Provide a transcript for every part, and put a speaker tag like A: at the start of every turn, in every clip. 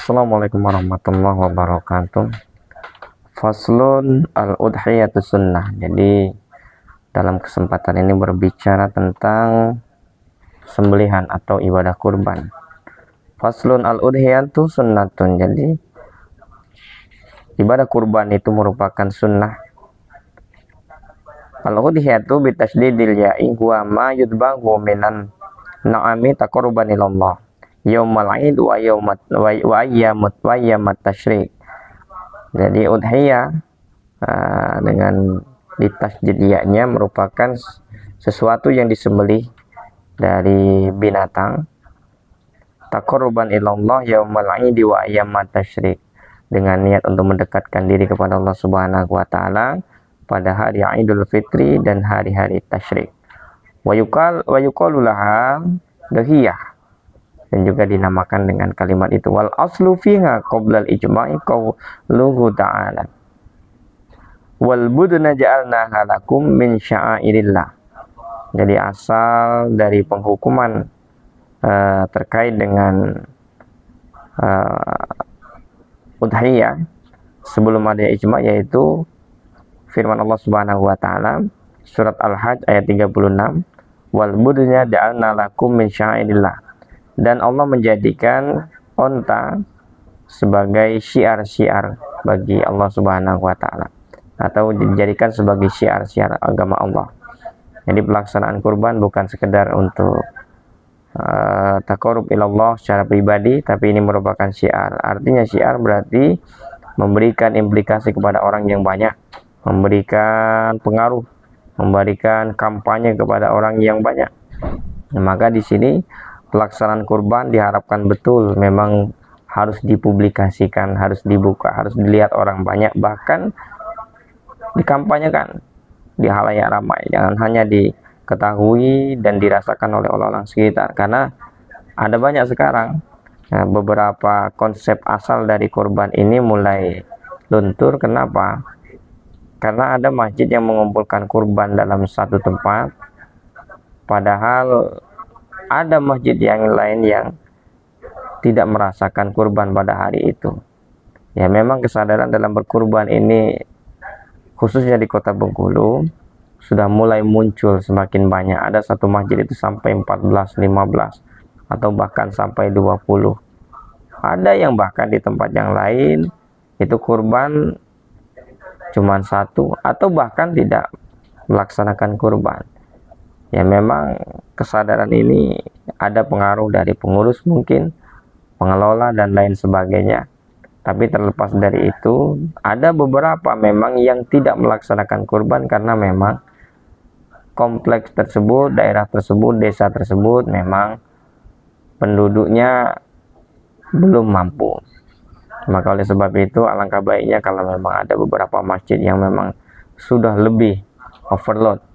A: Assalamualaikum warahmatullahi wabarakatuh. Faslun al-udhiyatu sunnah. Jadi dalam kesempatan ini berbicara tentang sembelihan atau ibadah kurban. Faslun al-udhiyatu sunnatun. Jadi ibadah kurban itu merupakan sunnah. Al-udhiyatu bitasydidil ya'i huwa ma yudbahu minan na'ami taqarruban ilallah yaumal 'id wa ayyamat tasyrik. Jadi udhiyah dengan ditasydid ya-nya merupakan sesuatu yang disembelih dari binatang taqarruban ilallah yaumal 'id wa ayyamat tasyrik, dengan niat untuk mendekatkan diri kepada Allah Subhanahu wa taala pada hari Idul Fitri dan hari-hari tasyrik. Wa yuqalu laha udhiyah, dan juga dinamakan dengan kalimat itu. Wal aslu fiha qabla al-ijma'i qauluhu ta'ala wal budna ja'alnaha lakum min sya'airillah. Jadi asal dari penghukuman terkait dengan udhiyah sebelum ada ijma', yaitu firman Allah Subhanahu wa taala surat Al-Hajj ayat 36, wal budna ja'alna lakum min sya'airillah, dan Allah menjadikan onta sebagai syiar-syiar bagi Allah Subhanahu wa taala, atau dijadikan sebagai syiar-syiar agama Allah. Jadi pelaksanaan kurban bukan sekedar untuk taqarrub ilallah secara pribadi, tapi ini merupakan syiar. Artinya syiar berarti memberikan implikasi kepada orang yang banyak, memberikan pengaruh, memberikan kampanye kepada orang yang banyak. Maka di sini pelaksanaan kurban diharapkan betul memang harus dipublikasikan, harus dibuka, harus dilihat orang banyak, bahkan dikampanyekan di halayak ramai. Jangan hanya diketahui dan dirasakan oleh orang-orang sekitar, karena ada banyak sekarang beberapa konsep asal dari kurban ini mulai luntur. Kenapa? Karena ada masjid yang mengumpulkan kurban dalam satu tempat, padahal ada masjid yang lain yang tidak merasakan kurban pada hari itu. Ya, memang kesadaran dalam berkurban ini khususnya di kota Bengkulu sudah mulai muncul semakin banyak. Ada satu masjid itu sampai 14, 15 atau bahkan sampai 20. Ada yang bahkan di tempat yang lain itu kurban cuma satu atau bahkan tidak melaksanakan kurban. Ya, memang kesadaran ini ada pengaruh dari pengurus mungkin, pengelola dan lain sebagainya. Tapi terlepas dari itu, ada beberapa memang yang tidak melaksanakan kurban karena memang kompleks tersebut, daerah tersebut, desa tersebut memang penduduknya belum mampu. Maka oleh sebab itu alangkah baiknya kalau memang ada beberapa masjid yang memang sudah lebih overload,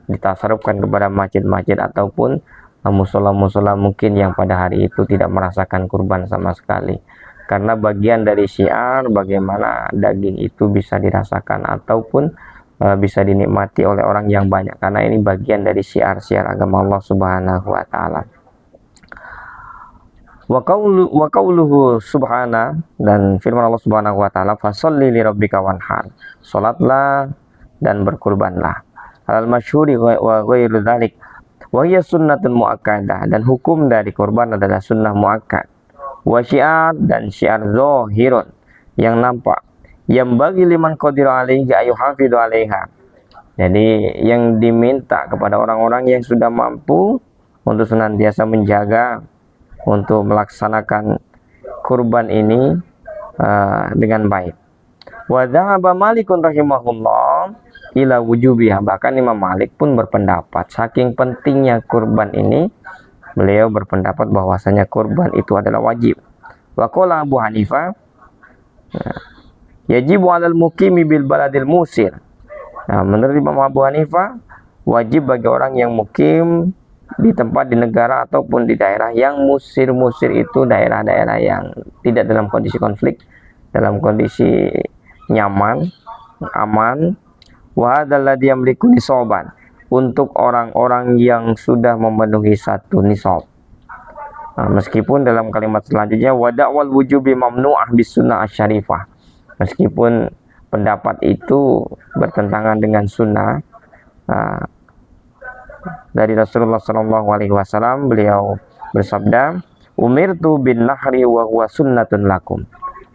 A: ditasarufkan kepada masjid-masjid ataupun musola-musola mungkin yang pada hari itu tidak merasakan kurban sama sekali. Karena bagian dari syiar bagaimana daging itu bisa dirasakan ataupun bisa dinikmati oleh orang yang banyak, karena ini bagian dari syiar-syiar agama Allah Subhanahu wa taala. Wa qauluhu subhana, dan firman Allah Subhanahu wa taala, fasholli li rabbika wanhar, salatlah dan berkurbanlah. Al masyhuri wa ghairu dzalik wa hiya sunnatun muakkadah, dan hukum dari kurban adalah sunnah muakkad. Wa syiar, dan syiar zahirun yang nampak, yang bagi liman qadira alaihi ayuhafidhu alaiha. Jadi yang diminta kepada orang-orang yang sudah mampu untuk senantiasa menjaga, untuk melaksanakan kurban ini dengan baik. Wa dzahaba Malikun rahimahullah ila wujubiha, bahkan Imam Malik pun berpendapat saking pentingnya kurban ini, beliau berpendapat bahwasanya kurban itu adalah wajib. Wa qala Abu Hanifah yajibu 'alal muqimi bil baladil musir. Nah, menurut Imam Abu Hanifah wajib bagi orang yang mukim di tempat, di negara ataupun di daerah yang musir itu daerah-daerah yang tidak dalam kondisi konflik, dalam kondisi nyaman, aman. Wa hadzal ladzi yamliku nisaban, untuk orang-orang yang sudah memenuhi satu nisab. Meskipun dalam kalimat selanjutnya wada'wal wujubi mamnu'ah bis sunnah asy-syarifah. Meskipun pendapat itu bertentangan dengan sunnah dari Rasulullah SAW, beliau bersabda, umirtu bin nahri wa huwa sunnatun lakum.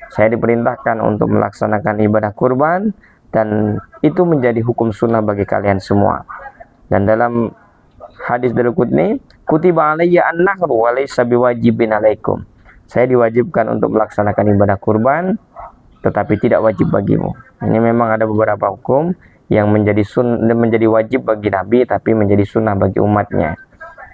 A: Saya diperintahkan untuk melaksanakan ibadah kurban dan itu menjadi hukum sunnah bagi kalian semua. Dan dalam hadis Daruqutni, kutiba alayya an-nahru wa laysa biwajibin alaikum. Saya diwajibkan untuk melaksanakan ibadah kurban tetapi tidak wajib bagimu. Ini memang ada beberapa hukum yang menjadi wajib bagi Nabi tapi menjadi sunnah bagi umatnya.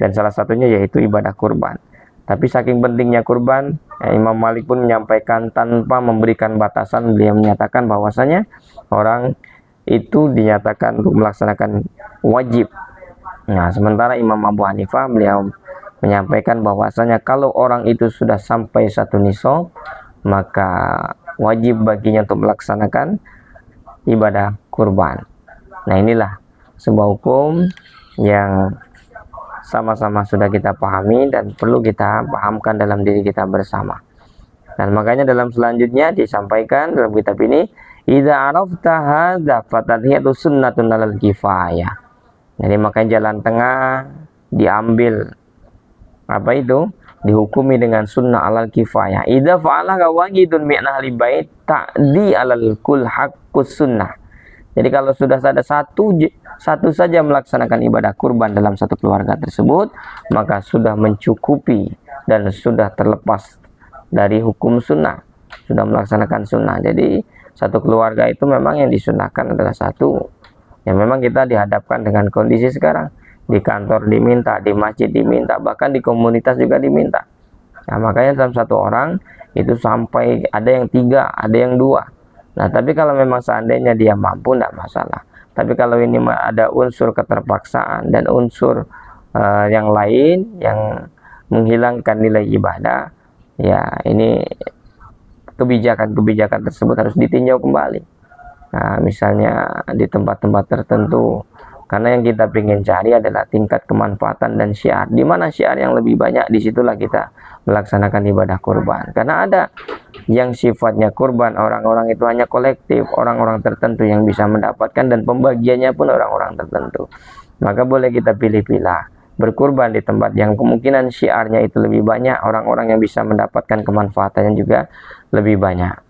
A: Dan salah satunya yaitu ibadah kurban. Tapi saking pentingnya kurban, Imam Malik pun menyampaikan tanpa memberikan batasan. Beliau menyatakan bahwasanya orang itu dinyatakan untuk melaksanakan wajib. Nah, sementara Imam Abu Hanifah beliau menyampaikan bahwasanya kalau orang itu sudah sampai satu nisab, maka wajib baginya untuk melaksanakan ibadah kurban. Nah, inilah sebuah hukum yang sama-sama sudah kita pahami dan perlu kita pahamkan dalam diri kita bersama. Dan makanya dalam selanjutnya disampaikan dalam kitab ini, idza arafta hadza fatadhiyatu sunnatun alal kifayah. Jadi makanya jalan tengah diambil, apa itu? Dihukumi dengan sunnah alal kifayah. Idza fa'ala wajidun min ahli bait ta'di alal kul haqqus sunnah. Jadi kalau sudah ada satu saja melaksanakan ibadah kurban dalam satu keluarga tersebut, maka sudah mencukupi dan sudah terlepas dari hukum sunnah, sudah melaksanakan sunnah. Jadi satu keluarga itu memang yang disunahkan adalah satu. Yang memang kita dihadapkan dengan kondisi sekarang, di kantor diminta, di masjid diminta, bahkan di komunitas juga diminta. Nah, makanya dalam satu orang itu sampai ada yang 3, ada yang 2. Nah, tapi kalau memang seandainya dia mampu, tidak masalah. Tapi kalau ini ada unsur keterpaksaan dan unsur yang lain yang menghilangkan nilai ibadah, ya ini kebijakan-kebijakan tersebut harus ditinjau kembali. Nah, misalnya di tempat-tempat tertentu, karena yang kita ingin cari adalah tingkat kemanfaatan dan syiar. Di mana syiar yang lebih banyak, disitulah kita melaksanakan ibadah kurban. Karena ada yang sifatnya kurban orang-orang itu hanya kolektif, orang-orang tertentu yang bisa mendapatkan dan pembagiannya pun orang-orang tertentu. Maka boleh kita pilih-pilih berkurban di tempat yang kemungkinan syiarnya itu lebih banyak, orang-orang yang bisa mendapatkan kemanfaatannya juga lebih banyak.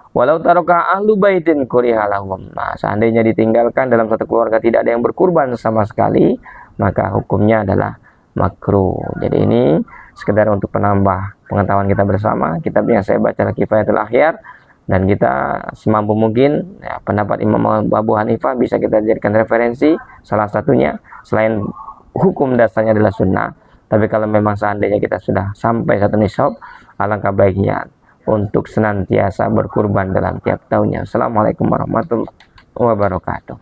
A: Walau taraka ahlu baitin kurihalahum. Nah, seandainya ditinggalkan dalam satu keluarga tidak ada yang berkurban sama sekali, maka hukumnya adalah makruh. Jadi ini sekedar untuk penambah pengetahuan kita bersama. Kitab yang saya baca Kifayatul Akhyar, dan kita semampu mungkin ya, pendapat Imam Abu Hanifah bisa kita jadikan referensi. Salah satunya selain hukum dasarnya adalah sunnah, tapi kalau memang seandainya kita sudah sampai satu nisab, alangkah baiknya untuk senantiasa berkurban dalam tiap tahunnya. Assalamualaikum warahmatullahi wabarakatuh.